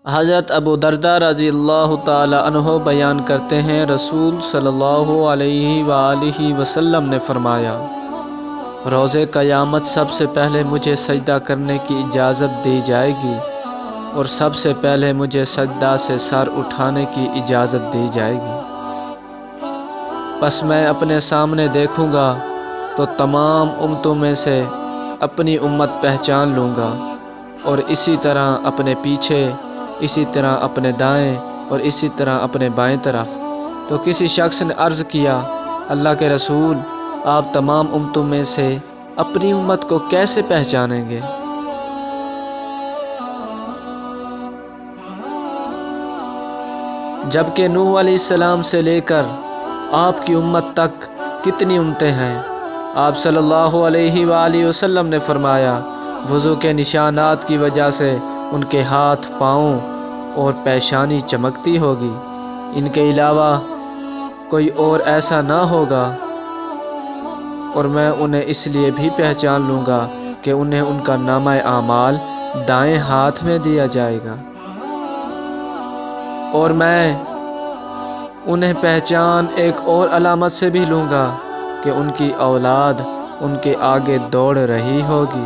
حضرت ابو درداء رضی اللہ تعالی عنہ بیان کرتے ہیں، رسول صلی اللہ علیہ وآلہ وسلم نے فرمایا، روز قیامت سب سے پہلے مجھے سجدہ کرنے کی اجازت دی جائے گی اور سب سے پہلے مجھے سجدہ سے سر اٹھانے کی اجازت دی جائے گی۔ پس میں اپنے سامنے دیکھوں گا تو تمام امتوں میں سے اپنی امت پہچان لوں گا، اور اسی طرح اپنے پیچھے، اسی طرح اپنے دائیں اور اسی طرح اپنے بائیں طرف۔ تو کسی شخص نے عرض کیا، اللہ کے رسول، آپ تمام امتوں میں سے اپنی امت کو کیسے پہچانیں گے؟ جبکہ نوح علیہ السلام سے لے کر آپ کی امت تک کتنی امتیں ہیں؟ آپ صلی اللہ علیہ وآلہ وسلم نے فرمایا، وضو کے نشانات کی وجہ سے ان کے ہاتھ، پاؤں اور پیشانی چمکتی ہوگی، ان کے علاوہ کوئی اور ایسا نہ ہوگا، اور میں انہیں اس لیے بھی پہچان لوں گا کہ انہیں ان کا نامہ اعمال دائیں ہاتھ میں دیا جائے گا، اور میں انہیں پہچان ایک اور علامت سے بھی لوں گا کہ ان کی اولاد ان کے آگے دوڑ رہی ہوگی۔